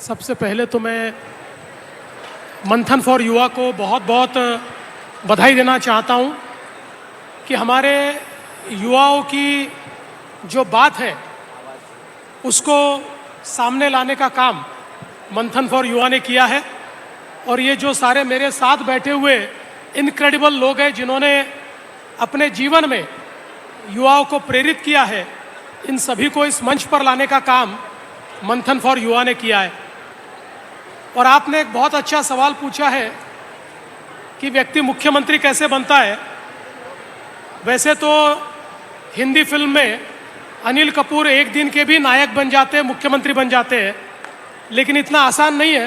सबसे पहले तो मैं मंथन फॉर युवा को बहुत बहुत बधाई देना चाहता हूं कि हमारे युवाओं की जो बात है उसको सामने लाने का काम मंथन फॉर युवा ने किया है। और ये जो सारे मेरे साथ बैठे हुए इनक्रेडिबल लोग हैं जिन्होंने अपने जीवन में युवाओं को प्रेरित किया है, इन सभी को इस मंच पर लाने का काम मंथन फॉर युवा ने किया है। और आपने एक बहुत अच्छा सवाल पूछा है कि व्यक्ति मुख्यमंत्री कैसे बनता है। वैसे तो हिंदी फिल्म में अनिल कपूर एक दिन के भी नायक बन जाते हैं, मुख्यमंत्री बन जाते हैं, लेकिन इतना आसान नहीं है।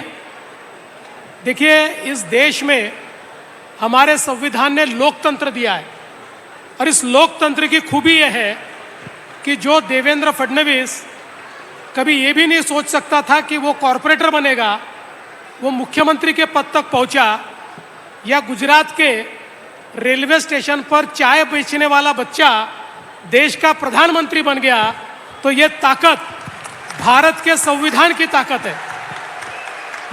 देखिए, इस देश में हमारे संविधान ने लोकतंत्र दिया है और इस लोकतंत्र की खूबी यह है कि जो देवेंद्र फडणवीस कभी ये भी नहीं सोच सकता था कि वो कॉरपोरेटर बनेगा, वो मुख्यमंत्री के पद तक पहुंचा, या गुजरात के रेलवे स्टेशन पर चाय बेचने वाला बच्चा देश का प्रधानमंत्री बन गया। तो ये ताकत भारत के संविधान की ताकत है,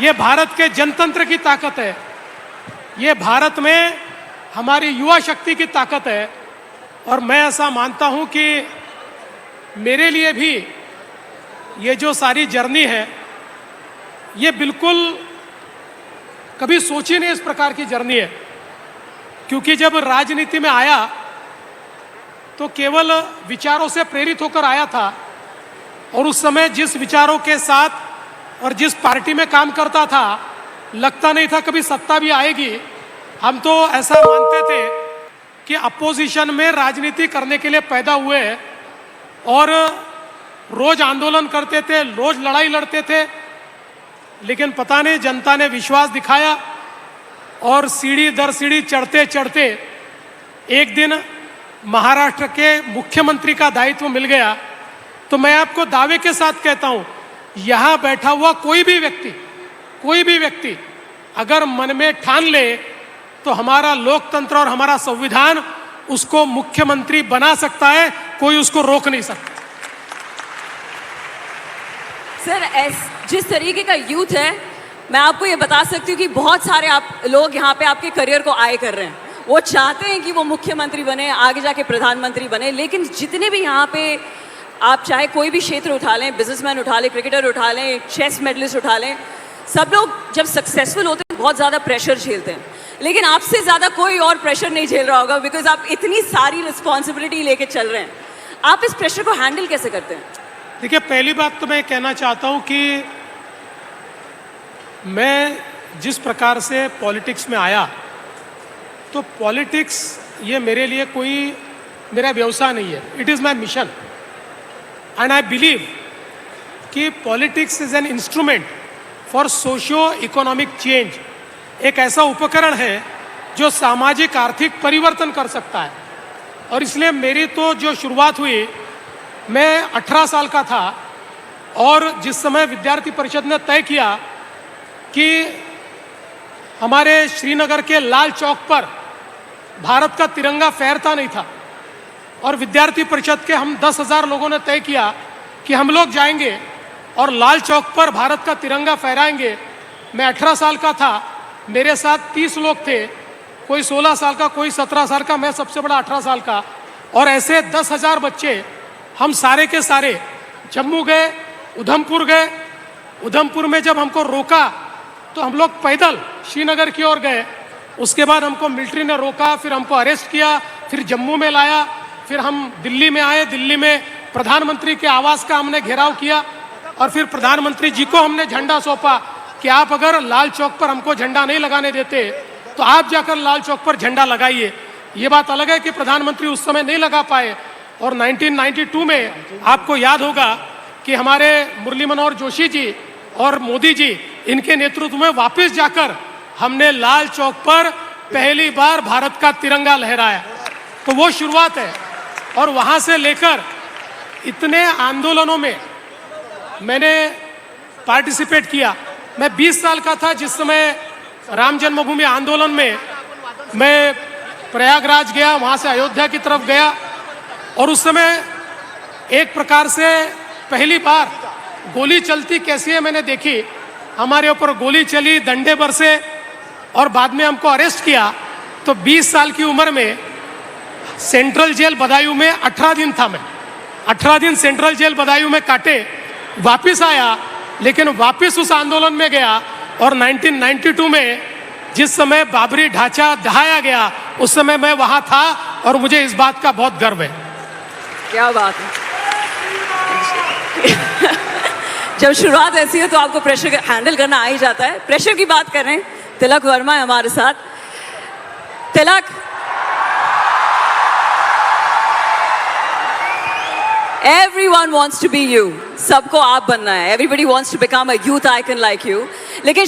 ये भारत के जनतंत्र की ताकत है, ये भारत में हमारी युवा शक्ति की ताकत है। और मैं ऐसा मानता हूं कि मेरे लिए भी ये जो सारी जर्नी है ये बिल्कुल कभी सोची नहीं इस प्रकार की जर्नी है, क्योंकि जब राजनीति में आया तो केवल विचारों से प्रेरित होकर आया था और उस समय जिस विचारों के साथ और जिस पार्टी में काम करता था लगता नहीं था कभी सत्ता भी आएगी। हम तो ऐसा मानते थे कि अपोजिशन में राजनीति करने के लिए पैदा हुए और रोज आंदोलन करते थे, रोज लड़ाई लड़ते थे, लेकिन पता नहीं जनता ने विश्वास दिखाया और सीढ़ी दर सीढ़ी चढ़ते चढ़ते एक दिन महाराष्ट्र के मुख्यमंत्री का दायित्व मिल गया। तो मैं आपको दावे के साथ कहता हूं, यहां बैठा हुआ कोई भी व्यक्ति अगर मन में ठान ले तो हमारा लोकतंत्र और हमारा संविधान उसको मुख्यमंत्री बना सकता है, कोई उसको रोक नहीं सकता। सर, जिस तरीके का यूथ है, मैं आपको ये बता सकती हूँ कि बहुत सारे आप लोग यहाँ पे आपके करियर को आए कर रहे हैं। वो चाहते हैं कि वो मुख्यमंत्री बने, आगे जाके प्रधानमंत्री बने, लेकिन जितने भी यहाँ पे आप चाहे कोई भी क्षेत्र उठा लें, बिजनेसमैन उठा लें, क्रिकेटर उठा लें, चेस मेडलिस्ट उठा लें, सब लोग जब सक्सेसफुल होते हैं बहुत ज़्यादा प्रेशर झेलते हैं। लेकिन आपसे ज़्यादा कोई और प्रेशर नहीं झेल रहा होगा, बिकॉज आप इतनी सारी रिस्पॉन्सिबिलिटी लेके चल रहे हैं। आप इस प्रेशर को हैंडल कैसे करते हैं? देखिए, पहली बात तो मैं कहना चाहता हूं कि मैं जिस प्रकार से पॉलिटिक्स में आया, तो पॉलिटिक्स ये मेरे लिए कोई मेरा व्यवसाय नहीं है, it is my mission. And I believe कि politics is an instrument for socio economic change, एक ऐसा उपकरण है जो सामाजिक आर्थिक परिवर्तन कर सकता है। और इसलिए मेरी तो जो शुरुआत हुई, मैं 18 साल का था और जिस समय विद्यार्थी परिषद ने तय किया कि हमारे श्रीनगर के लाल चौक पर भारत का तिरंगा फहरता नहीं था और विद्यार्थी परिषद के हम 10,000 लोगों ने तय किया कि हम लोग जाएंगे और लाल चौक पर भारत का तिरंगा फहराएंगे। मैं 18 साल का था, मेरे साथ 30 लोग थे, कोई 16 साल का, कोई 17 साल का, मैं सबसे बड़ा 18 साल का, और ऐसे 10,000 बच्चे हम सारे के सारे जम्मू गए, उधमपुर गए। उधमपुर में जब हमको रोका तो हम लोग पैदल श्रीनगर की ओर गए, उसके बाद हमको मिलिट्री ने रोका, फिर हमको अरेस्ट किया, फिर जम्मू में लाया, फिर हम दिल्ली में आए। दिल्ली में प्रधानमंत्री के आवास का हमने घेराव किया और फिर प्रधानमंत्री जी को हमने झंडा सौंपा कि आप अगर लाल चौक पर हमको झंडा नहीं लगाने देते तो आप जाकर लाल चौक पर झंडा लगाइए। ये बात अलग है कि प्रधानमंत्री उस समय नहीं लगा पाए और 1992 में आपको याद होगा कि हमारे मुरली मनोहर जोशी जी और मोदी जी, इनके नेतृत्व में वापस जाकर हमने लाल चौक पर पहली बार भारत का तिरंगा लहराया। तो वो शुरुआत है और वहाँ से लेकर इतने आंदोलनों में मैंने पार्टिसिपेट किया। मैं 20 साल का था जिस समय राम जन्मभूमि आंदोलन में मैं प्रयागराज गया, वहाँ से अयोध्या की तरफ गया और उस समय एक प्रकार से पहली बार गोली चलती कैसी है मैंने देखी। हमारे ऊपर गोली चली, डंडे बरसे और बाद में हमको अरेस्ट किया, तो 20 साल की उम्र में सेंट्रल जेल बदायूं में 18 दिन था मैं। 18 दिन सेंट्रल जेल बदायूं में काटे, वापिस आया, लेकिन वापिस उस आंदोलन में गया और 1992 में जिस समय बाबरी ढांचा ढहाया गया, उस समय मैं वहां था और मुझे इस बात का बहुत गर्व है। क्या बात है। जब शुरुआत ऐसी है तो आपको प्रेशर हैंडल करना आ ही जाता है। प्रेशर की बात कर रहे हैं, तिलक वर्मा है हमारे साथ। तिलक, everyone wants to be you, सबको आप बनना है। Everybody wants to become a youth icon like you, लेकिन